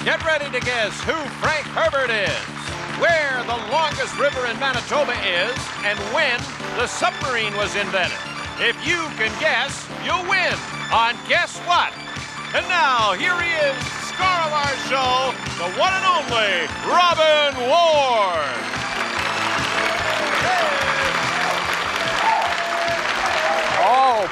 Get ready to guess who Frank Herbert is, where the longest river in Manitoba is, and when the submarine was invented. If you can guess, you'll win on Guess What? And now, here he is, star of our show, the one and only Robin Ward. Oh,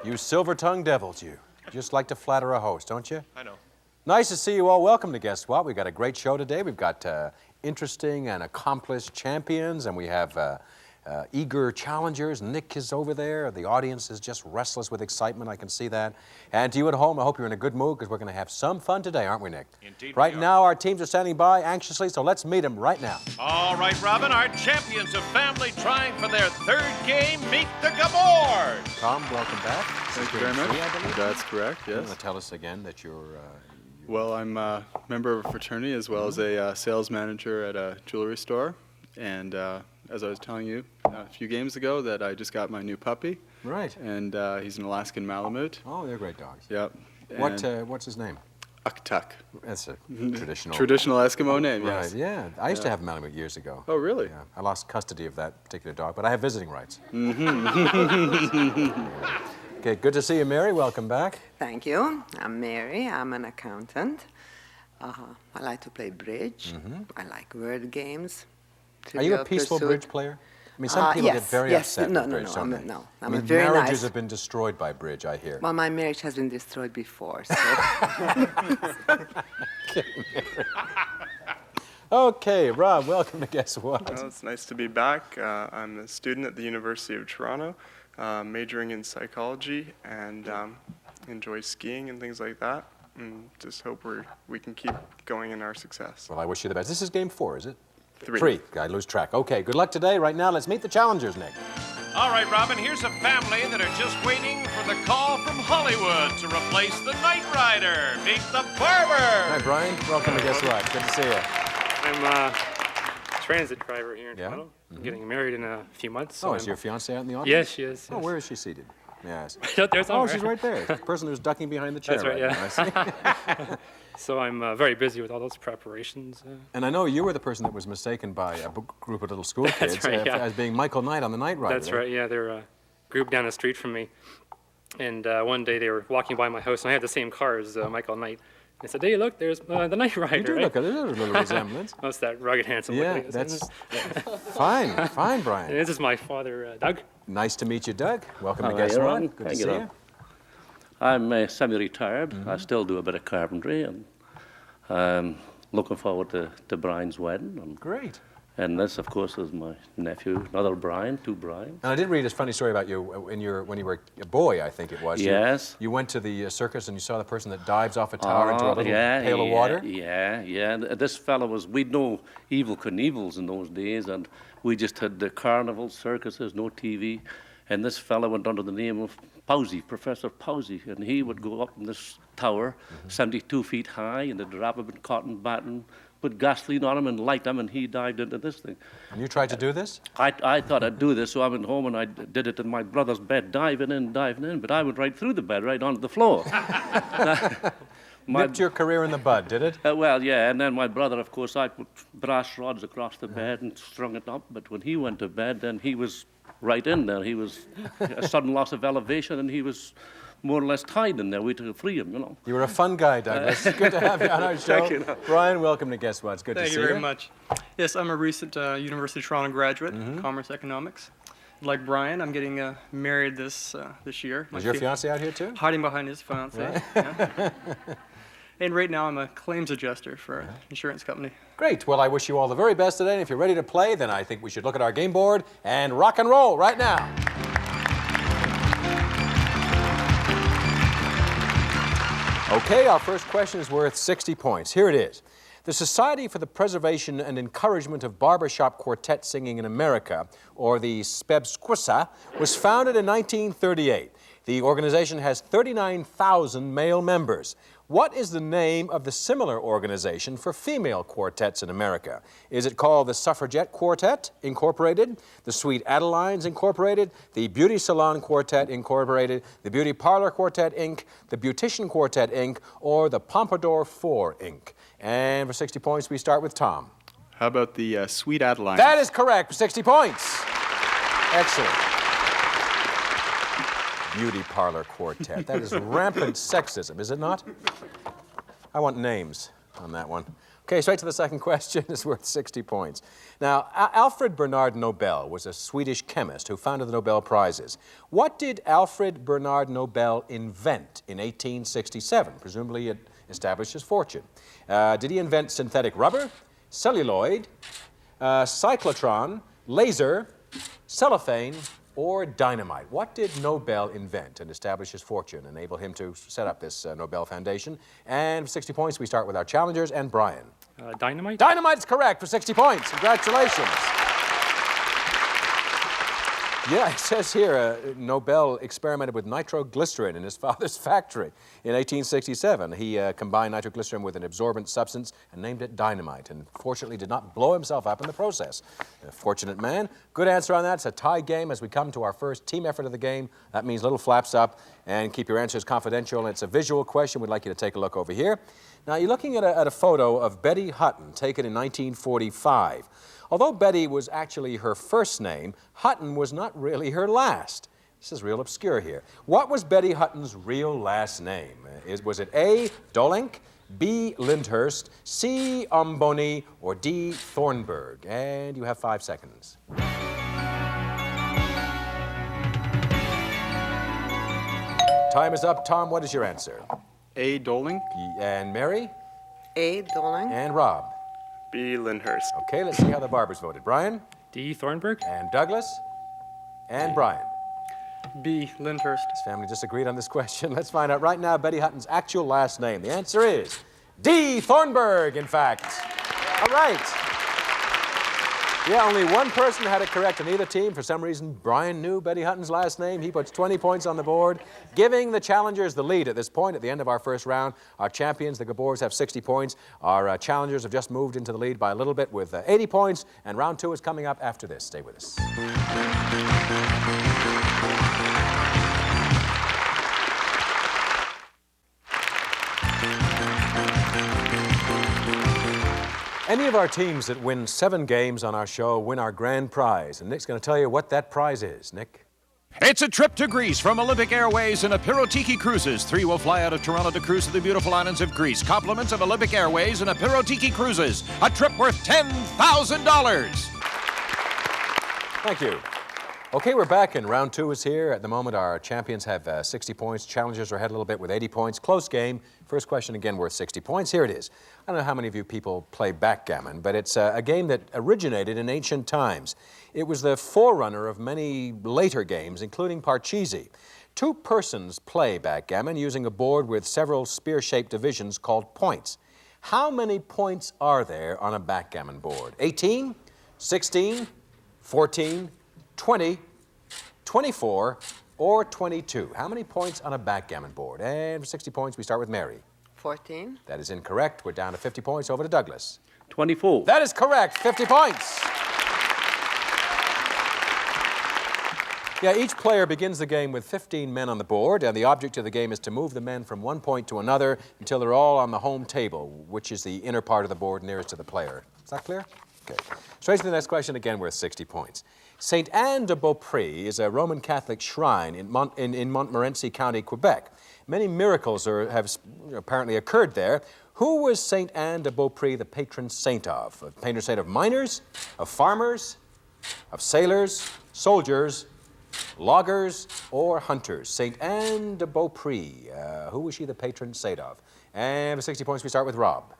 please. You silver-tongued devils, you. Just like to flatter a host, don't you? I know. Nice to see you all. Welcome to Guess What? We've got a great show today. We've got interesting and accomplished champions, and we have eager challengers. Nick is over there. The audience is just restless with excitement. I can see that. And to you at home, I hope you're in a good mood because we're going to have some fun today, aren't we, Nick? Indeed. Right now, our teams are standing by anxiously, so let's meet them right now. All right, Robin, our champions of family trying for their third game, meet the Gabors. Tom, welcome back. Thank you very much. That's correct, You yes. want to tell us again that you're... Well, I'm a member of a fraternity as well as a sales manager at a jewelry store. And as I was telling you a few games ago, that I just got my new puppy. Right. And he's an Alaskan Malamute. Oh, they're great dogs. Yep. What's his name? Uktuk. That's a traditional... Traditional Eskimo name, Right, yes. yeah. I used to have a Malamute years ago. Oh, really? Yeah. I lost custody of that particular dog, but I have visiting rights. Okay, good to see you, Mary. Welcome back. Thank you. I'm Mary. I'm an accountant. I like to play bridge. I like word games. Are you a Trivial peaceful Pursuit. bridge player? I mean, some people get very upset No, with no, bridge, no. don't they? I'm I mean, a very marriages nice. have been destroyed by bridge, I hear. Well, my marriage has been destroyed before, so. Okay, Rob, welcome to Guess What? Well, it's nice to be back. I'm a student at the University of Toronto, majoring in psychology, and enjoy skiing and things like that. And just hope we can keep going in our success. Well, I wish you the best. This is game 4, is it? Three. I lose track. Okay, good luck today. Right now, let's meet the challengers, Nick. All right, Robin, here's a family that are just waiting for the call from Hollywood to replace the Knight Rider. Meet the Barber. Hi, Brian. Welcome to Guess What? Good to see you. I'm a transit driver here in Yeah? Toronto. I'm getting married in a few months. Oh, so is I'm- your fiancée out in the audience? Yes, she is. Oh, yes. where is she seated? Yes. There's Oh, one she's right there. The person who's ducking behind the chair. That's right, now, I see. So I'm very busy with all those preparations. And I know you were the person that was mistaken by a group of little school kids right, yeah. as being Michael Knight on the Knight Rider. That's right, yeah. They're a group down the street from me. And one day they were walking by my house, and I had the same car as Michael Knight. I said, hey, look, there's the Knight Rider. You do right? look at it. There's a little resemblance. Oh, it's that rugged, handsome Yeah, look. that's fine, fine, And Brian. this is my father, Doug. Nice to meet you, Doug. Welcome to How Guess are you, What. Ron? Good to Thank see you, you. Ron. I'm semi-retired. I still do a bit of carpentry, and looking forward to Brian's wedding. Great. And this, of course, is my nephew, another Brian, two Brian. And I did read a funny story about you when you were a boy, I think it was. Yes. You went to the circus and you saw the person that dives off a tower into a little yeah, pail of yeah, water. Yeah. This fella we'd no Evel Knievels in those days, and we just had the carnivals, circuses, no TV. And this fella went under the name of Powsey, Professor Powsey, and he would go up in this tower, 72 feet high, and they'd wrap him in cotton batting, put gasoline on him and light him, and he dived into this thing. And you tried to do this? I thought I'd do this, so I went home and I did it in my brother's bed, diving in, but I went right through the bed, right onto the floor. Nipped your career in the bud, did it? Well, yeah, and then my brother, of course, I put brass rods across the bed and strung it up, but when he went to bed, then he was right in there. He was a sudden loss of elevation, and he was more or less tied in there. We had to free him, you know. You were a fun guy, Douglas. Good to have you on our show. Thank you. Brian, welcome to Guess What? It's good to Thank see you very much. Yes, I'm a recent University of Toronto graduate, Commerce Economics. Like Brian, I'm getting married this year. Is your fiancé out here too? Hiding behind his fiancée. Yeah. And right now I'm a claims adjuster for an insurance company. Great. Well, I wish you all the very best today. And if you're ready to play, then I think we should look at our game board and rock and roll right now. Okay, our first question is worth 60 points. Here it is. The Society for the Preservation and Encouragement of Barbershop Quartet Singing in America, or the SPEBSQUSA, was founded in 1938. The organization has 39,000 male members. What is the name of the similar organization for female quartets in America? Is it called the Suffragette Quartet, Incorporated, the Sweet Adelines, Incorporated, the Beauty Salon Quartet, Incorporated, the Beauty Parlor Quartet, Inc., the Beautician Quartet, Inc., or the Pompadour 4, Inc.? And for 60 points, we start with Tom. How about the Sweet Adeline? That is correct for 60 points. Excellent. Beauty Parlor Quartet. That is rampant sexism, is it not? I want names on that one. Okay, straight to the second question. It's worth 60 points. Now, Alfred Bernard Nobel was a Swedish chemist who founded the Nobel Prizes. What did Alfred Bernard Nobel invent in 1867? Presumably it established his fortune. Did he invent synthetic rubber, celluloid, cyclotron, laser, cellophane, or dynamite? What did Nobel invent and establish his fortune, enable him to set up this Nobel Foundation? And for 60 points, we start with our challengers and Brian. Dynamite? Dynamite's correct for 60 points. Congratulations. Yeah, it says here, Nobel experimented with nitroglycerin in his father's factory in 1867. He combined nitroglycerin with an absorbent substance and named it dynamite, and fortunately did not blow himself up in the process. A fortunate man. Good answer on that. It's a tie game as we come to our first team effort of the game. That means little flaps up, and keep your answers confidential. And it's a visual question. We'd like you to take a look over here. Now, you're looking at a photo of Betty Hutton, taken in 1945. Although Betty was actually her first name, Hutton was not really her last. This is real obscure here. What was Betty Hutton's real last name? Was it A, Dolink, B, Lyndhurst, C, Omboni, or D, Thornburg? And you have 5 seconds. Time is up. Tom, what is your answer? A. Dolink. And Mary? A. Dolan. And Rob? B. Lyndhurst. Okay, let's see how the Barbers voted. Brian? D. Thornburg? And Douglas? And Brian? B. Lyndhurst. His family disagreed on this question. Let's find out right now Betty Hutton's actual last name. The answer is D. Thornburg, in fact. All right. Yeah, only one person had it correct on either team. For some reason, Brian knew Betty Hutton's last name. He puts 20 points on the board, giving the challengers the lead at this point. At the end of our first round, our champions, the Gabors, have 60 points. Our challengers have just moved into the lead by a little bit with 80 points, and round 2 is coming up after this. Stay with us. Any of our teams that win 7 games on our show win our grand prize. And Nick's going to tell you what that prize is. Nick? It's a trip to Greece from Olympic Airways and Apirotiki Cruises. 3 will fly out of Toronto to cruise to the beautiful islands of Greece. Compliments of Olympic Airways and Apirotiki Cruises. A trip worth $10,000. Thank you. Okay, we're back, and round 2 is here. At the moment, our champions have 60 points. Challengers are ahead a little bit with 80 points. Close game. First question, again, worth 60 points. Here it is. I don't know how many of you people play backgammon, but it's a game that originated in ancient times. It was the forerunner of many later games, including Parcheesi. 2 persons play backgammon using a board with several spear-shaped divisions called points. How many points are there on a backgammon board? 18, 16, 14, 20, 24, or 22? How many points on a backgammon board? And for 60 points, we start with Mary. 14. That is incorrect. We're down to 50 points. Over to Douglas. 24. That is correct. 50 points. Yeah, each player begins the game with 15 men on the board, and the object of the game is to move the men from one point to another until they're all on the home table, which is the inner part of the board nearest to the player. Is that clear? Okay. Straight to the next question, again worth 60 points. St. Anne de Beaupré is a Roman Catholic shrine in Montmorency County, Quebec. Many miracles have apparently occurred there. Who was St. Anne de Beaupré the patron saint of? A patron saint of miners, of farmers, of sailors, soldiers, loggers, or hunters? St. Anne de Beaupré, who was she the patron saint of? And for 60 points, we start with Rob.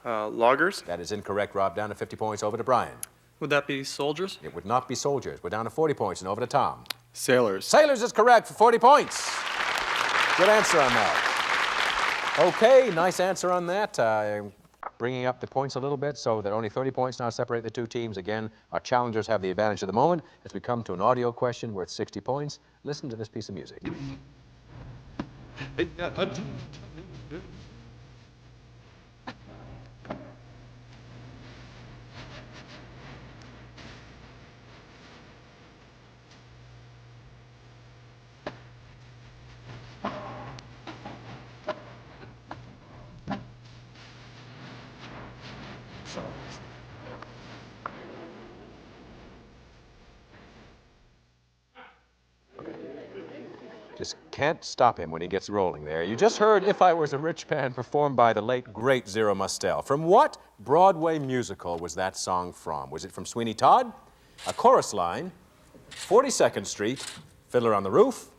Loggers. That is incorrect, Rob. Down to 50 points. Over to Brian. Would that be soldiers? It would not be soldiers. We're down to 40 points, and over to Tom. Sailors. Sailors is correct for 40 points. Good answer on that. Okay, nice answer on that. bringing up the points a little bit so that only 30 points now separate the two teams. Again, our challengers have the advantage of the moment as we come to an audio question worth 60 points. Listen to this piece of music. Just can't stop him when he gets rolling there. You just heard If I Was a Rich Man performed by the late, great Zero Mostel. From what Broadway musical was that song from? Was it from Sweeney Todd, A Chorus Line, 42nd Street, Fiddler on the Roof,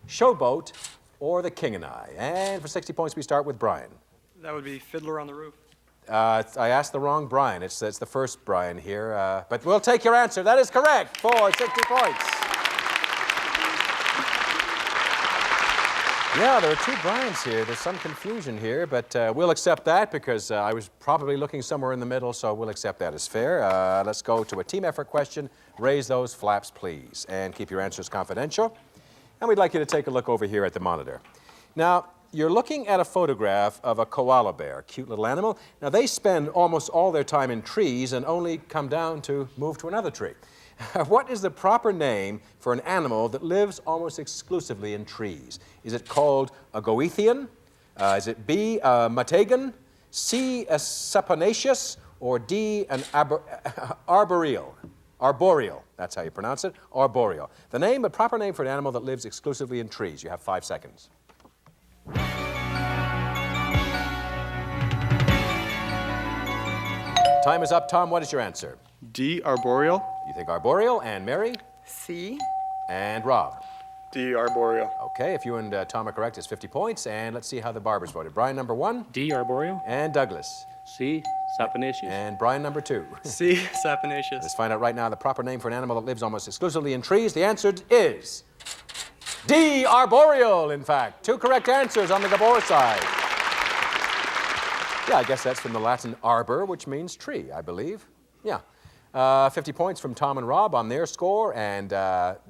Showboat, or The King and I? And for 60 points, we start with Brian. That would be Fiddler on the Roof. I asked the wrong Brian. It's the first Brian here. But we'll take your answer. That is correct for 60 points. Yeah, there are two Brians here. There's some confusion here, but we'll accept that because I was probably looking somewhere in the middle, so we'll accept that as fair. Let's go to a team effort question. Raise those flaps, please, and keep your answers confidential. And we'd like you to take a look over here at the monitor. Now, you're looking at a photograph of a koala bear, cute little animal. Now, they spend almost all their time in trees and only come down to move to another tree. What is the proper name for an animal that lives almost exclusively in trees? Is it called a goethian? Is it B, a matagan? C, a saponaceous? Or D, an arboreal? Arboreal, that's how you pronounce it, arboreal. The proper name for an animal that lives exclusively in trees. You have 5 seconds. Time is up. Tom, what is your answer? D, arboreal. You think arboreal, and Mary? C. And Rob? D, arboreal. Okay, if you and Tom are correct, it's 50 points, and let's see how the Barbers voted. Brian, number 1. D, arboreal. And Douglas. C, saponaceous. And Brian, number 2. C. Saponaceous. Let's find out right now the proper name for an animal that lives almost exclusively in trees. The answer is D, arboreal, in fact. 2 correct answers on the Gabor side. Yeah, I guess that's from the Latin arbor, which means tree, I believe. Yeah. 50 points from Tom and Rob on their score, and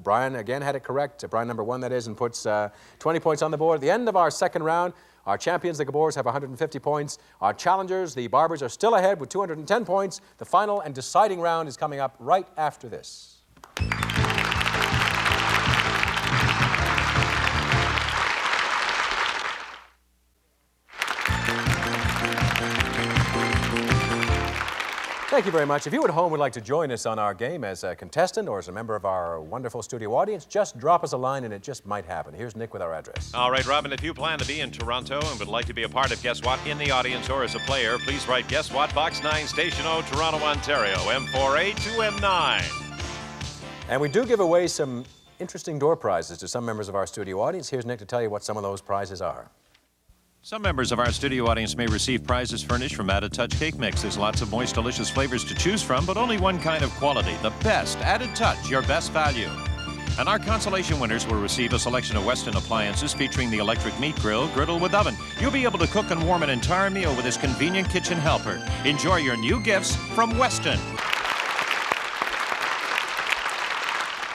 Brian again had it correct. Brian number 1, that is, and puts 20 points on the board. At the end of our second round, our champions, the Gabors, have 150 points. Our challengers, the Barbers, are still ahead with 210 points. The final and deciding round is coming up right after this. Thank you very much. If you at home would like to join us on our game as a contestant or as a member of our wonderful studio audience, just drop us a line and it just might happen. Here's Nick with our address. All right, Robin, if you plan to be in Toronto and would like to be a part of Guess What in the audience or as a player, please write Guess What, Box 9, Station O, Toronto, Ontario, M4A2M9. And we do give away some interesting door prizes to some members of our studio audience. Here's Nick to tell you what some of those prizes are. Some members of our studio audience may receive prizes furnished from Added Touch Cake Mix. There's lots of moist, delicious flavors to choose from, but only one kind of quality. The best Added Touch, your best value. And our consolation winners will receive a selection of Weston appliances featuring the electric meat griddle with oven. You'll be able to cook and warm an entire meal with this convenient kitchen helper. Enjoy your new gifts from Weston.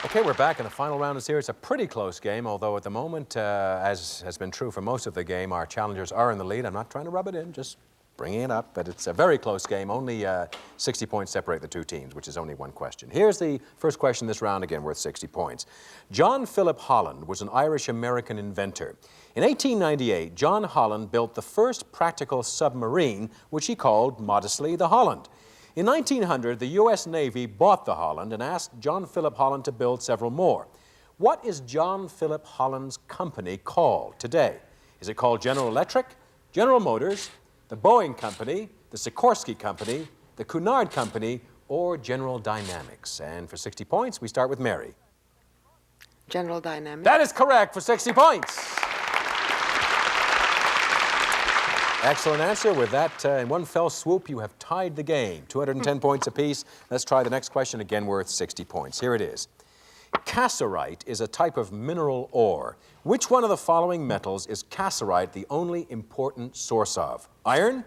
Okay, we're back, and the final round is here. It's a pretty close game, although at the moment, as has been true for most of the game, our challengers are in the lead. I'm not trying to rub it in, just bringing it up, but it's a very close game. Only 60 points separate the two teams, which is only one question. Here's the first question this round, again, worth 60 points. John Philip Holland was an Irish-American inventor. In 1898, John Holland built the first practical submarine, which he called, modestly, the Holland. In 1900, the U.S. Navy bought the Holland and asked John Philip Holland to build several more. What is John Philip Holland's company called today? Is it called General Electric, General Motors, the Boeing Company, the Sikorsky Company, the Cunard Company, or General Dynamics? And for 60 points, we start with Mary. General Dynamics. That is correct for 60 points. Excellent answer. With that, in one fell swoop, you have tied the game. 210 points apiece. Let's try the next question, again worth 60 points. Here it is. Cassiterite is a type of mineral ore. Which one of the following metals is cassiterite the only important source of? Iron,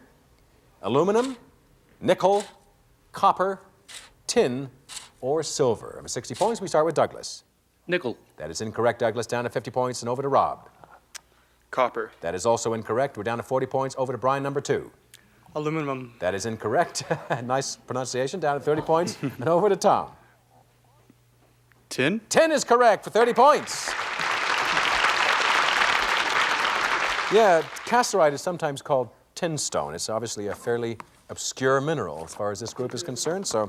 aluminum, nickel, copper, tin, or silver? Of 60 points, we start with Douglas. Nickel. That is incorrect, Douglas. Down to 50 points and over to Rob. Copper. That is also incorrect. We're down to 40 points. Over to Brian, number 2. Aluminum. That is incorrect. Nice pronunciation. Down to 30 points. And over to Tom. Tin? Tin is correct for 30 points. Yeah, cassiterite is sometimes called tinstone. It's obviously a fairly obscure mineral as far as this group is concerned. So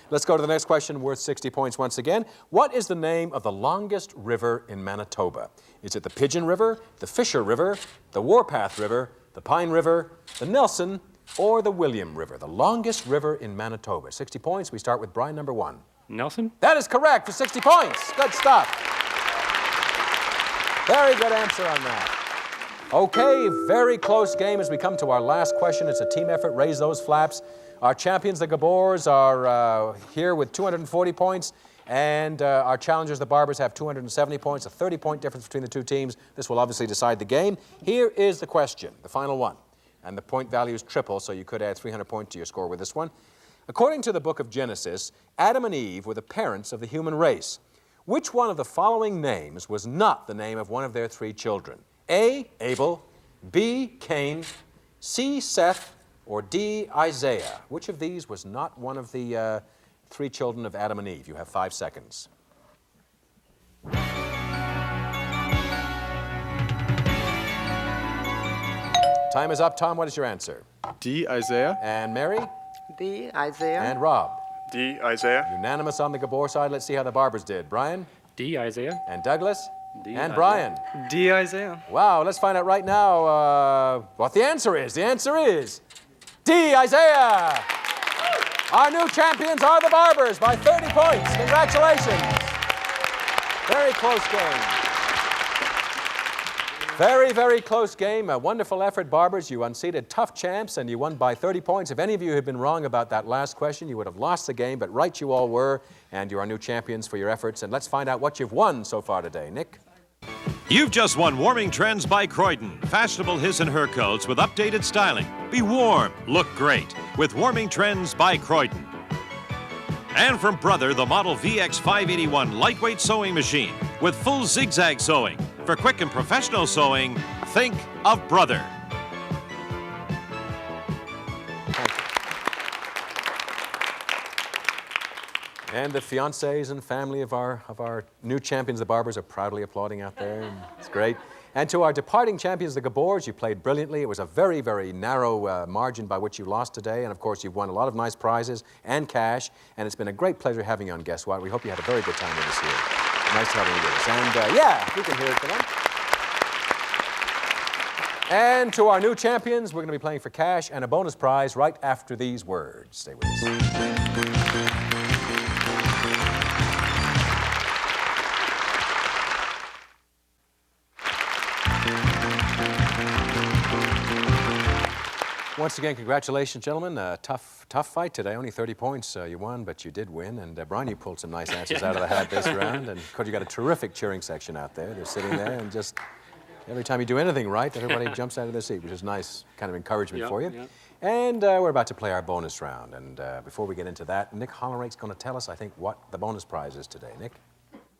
let's go to the next question, worth 60 points once again. What is the name of the longest river in Manitoba? Is it the Pigeon River, the Fisher River, the Warpath River, the Pine River, the Nelson, or the William River? The longest river in Manitoba. 60 points. We start with Brian, number 1. Nelson? That is correct for 60 points. Good stuff. Very good answer on that. Okay, very close game as we come to our last question. It's a team effort. Raise those flaps. Our champions, the Gabors, are here with 240 points, and our challengers, the Barbers, have 270 points, a 30-point difference between the two teams. This will obviously decide the game. Here is the question, the final one. And the point value is triple, so you could add 300 points to your score with this one. According to the book of Genesis, Adam and Eve were the parents of the human race. Which one of the following names was not the name of one of their 3 children? A, Abel, B, Cain, C, Seth, or D, Isaiah? Which of these was not one of the 3 children of Adam and Eve? You have 5 seconds. Time is up. Tom, what is your answer? D, Isaiah. And Mary? D, Isaiah. And Rob? D, Isaiah. Unanimous on the Gabor side. Let's see how the Barbers did. Brian? D, Isaiah. And Douglas? D, and Isaiah. Brian? D, Isaiah. Wow, let's find out right now what the answer is. The answer is D, Isaiah. Our new champions are the Barbers by 30 points. Congratulations. Very close game. Very, very close game. A wonderful effort, Barbers. You unseated tough champs, and you won by 30 points. If any of you had been wrong about that last question, you would have lost the game, but right you all were, and you are new champions for your efforts. And let's find out what you've won so far today. Nick? You've just won Warming Trends by Croydon. Fashionable his and her coats with updated styling. Be warm, look great with Warming Trends by Croydon. And from Brother, the Model VX581 lightweight sewing machine with full zigzag sewing. For quick and professional sewing, think of Brother. And the fiancés and family of our new champions, the Barbers, are proudly applauding out there. And it's great. And to our departing champions, the Gabors, you played brilliantly. It was a very, very narrow margin by which you lost today. And of course, you've won a lot of nice prizes and cash. And it's been a great pleasure having you on Guess What. We hope you had a very good time with us here. Nice having you with us. And yeah, we can hear it for them. And to our new champions, we're going to be playing for cash and a bonus prize right after these words. Stay with us. Once again, congratulations, gentlemen. Tough fight today. Only 30 points you won, but you did win. And Brian, you pulled some nice answers out of the hat this round. And of course, you got a terrific cheering section out there. They're sitting there, and just every time you do anything right, everybody jumps out of their seat, which is nice kind of encouragement for you. Yep. And we're about to play our bonus round. And before we get into that, Nick Hollerake's going to tell us, I think, what the bonus prize is today. Nick?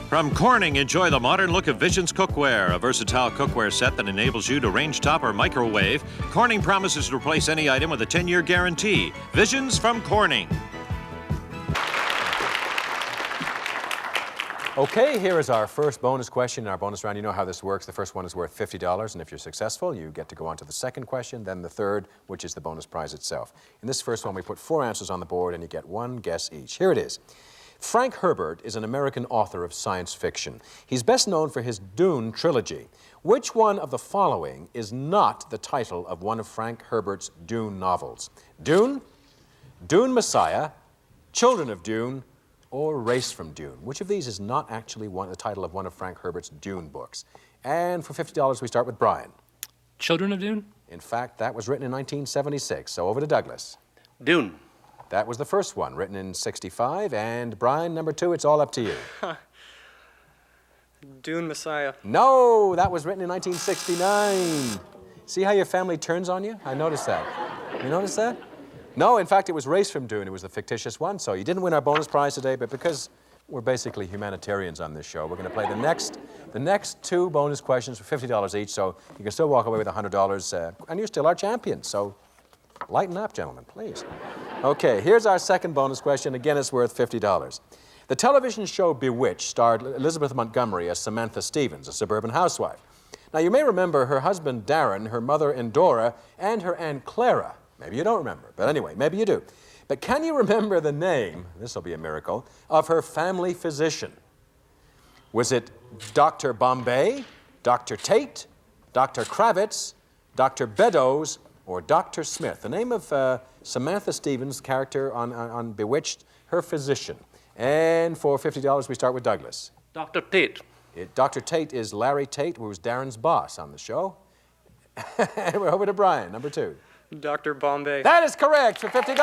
From Corning, enjoy the modern look of Visions cookware, a versatile cookware set that enables you to range top or microwave. Corning promises to replace any item with a 10-year guarantee. Visions from Corning. Okay, here is our first bonus question in our bonus round. You know how this works. The first one is worth $50, and if you're successful, you get to go on to the second question, then the third, which is the bonus prize itself. In this first one, we put 4 answers on the board, and you get 1 guess each. Here it is. Frank Herbert is an American author of science fiction. He's best known for his Dune trilogy. Which one of the following is not the title of one of Frank Herbert's Dune novels? Dune, Dune Messiah, Children of Dune, or Race from Dune? Which of these is not actually the title of one of Frank Herbert's Dune books? And for $50, we start with Brian. Children of Dune? In fact, that was written in 1976, so over to Douglas. Dune. That was the first one, written in 65. And Brian, number 2, it's all up to you. Dune Messiah. No, that was written in 1969. See how your family turns on you? I noticed that. You notice that? No, in fact, it was Race from Doon. It was the fictitious one. So you didn't win our bonus prize today, but because we're basically humanitarians on this show, we're going to play the next 2 bonus questions for $50 each. So you can still walk away with $100, and you're still our champion. So lighten up, gentlemen, please. Okay, here's our second bonus question. Again, it's worth $50. The television show Bewitched starred Elizabeth Montgomery as Samantha Stevens, a suburban housewife. Now, you may remember her husband, Darren, her mother, Endora, and her Aunt Clara. Maybe you don't remember, but anyway, maybe you do. But can you remember the name, this will be a miracle, of her family physician? Was it Dr. Bombay, Dr. Tate, Dr. Kravitz, Dr. Beddoes, or Dr. Smith? The name of Samantha Stevens' character on Bewitched, her physician. And for $50, we start with Douglas. Dr. Tate. Dr. Tate is Larry Tate, who was Darren's boss on the show. And we're over to Brian, number 2. Dr. Bombay. That is correct for $50.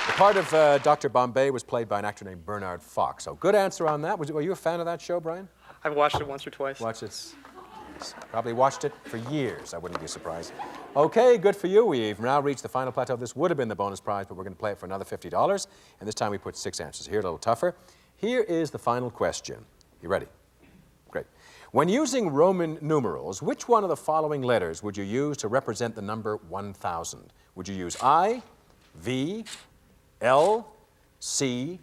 The part of Dr. Bombay was played by an actor named Bernard Fox. So good answer on that. Were you a fan of that show, Brian? I've watched it once or twice. Watched it. Probably watched it for years. I wouldn't be surprised. Okay, good for you. We've now reached the final plateau. This would have been the bonus prize, but we're going to play it for another $50. And this time we put 6 answers here, a little tougher. Here is the final question. You ready? Great. When using Roman numerals, which one of the following letters would you use to represent the number 1,000? Would you use I, V, L, C,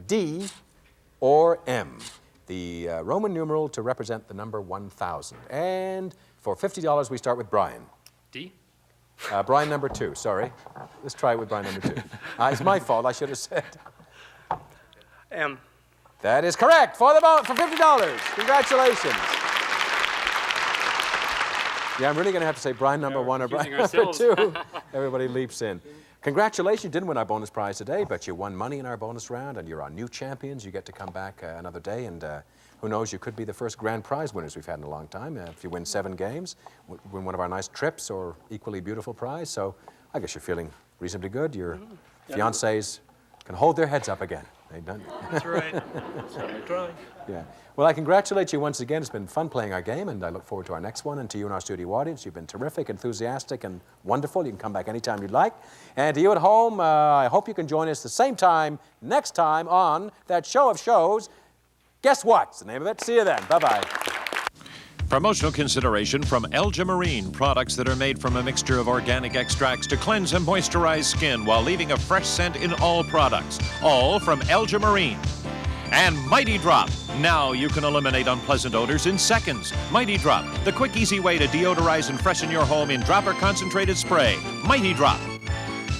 D, or M? The Roman numeral to represent the number 1,000. And for $50, we start with Brian. D? Brian number 2, sorry. Let's try it with Brian number 2. It's my fault, I should have said. M. That is correct for $50. Congratulations. Yeah, I'm really going to have to say Brian number 1 or Brian number 2. Everybody leaps in. Congratulations, you didn't win our bonus prize today, but you won money in our bonus round, and you're our new champions. You get to come back another day, and who knows, you could be the first grand prize winners we've had in a long time. If you win 7 games, win one of our nice trips or equally beautiful prize. So I guess you're feeling reasonably good. Your fiancés can hold their heads up again. They've done. That's right. Yeah. Well, I congratulate you once again. It's been fun playing our game, and I look forward to our next one. And to you and our studio audience, you've been terrific, enthusiastic, and wonderful. You can come back anytime you'd like. And to you at home, I hope you can join us the same time next time on that show of shows, Guess What's the name of it? See you then. Bye-bye. Promotional consideration from Elja Marine, products that are made from a mixture of organic extracts to cleanse and moisturize skin while leaving a fresh scent in all products. All from Elja Marine. And Mighty Drop. Now you can eliminate unpleasant odors in seconds. Mighty Drop, the quick, easy way to deodorize and freshen your home in dropper concentrated spray. Mighty Drop.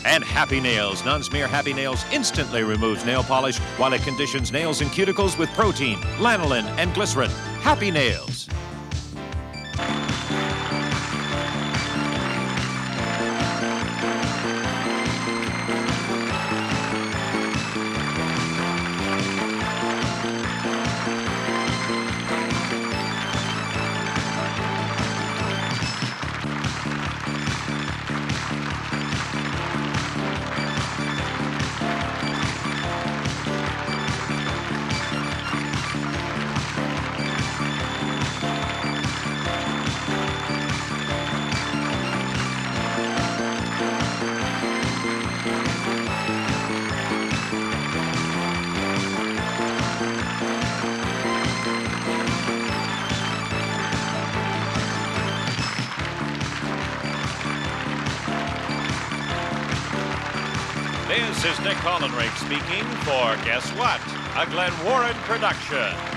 And Happy Nails. Non-smear Happy Nails instantly removes nail polish while it conditions nails and cuticles with protein, lanolin, and glycerin. Happy Nails. This is Nick Hollenrake speaking for Guess What? A Glen Warren production.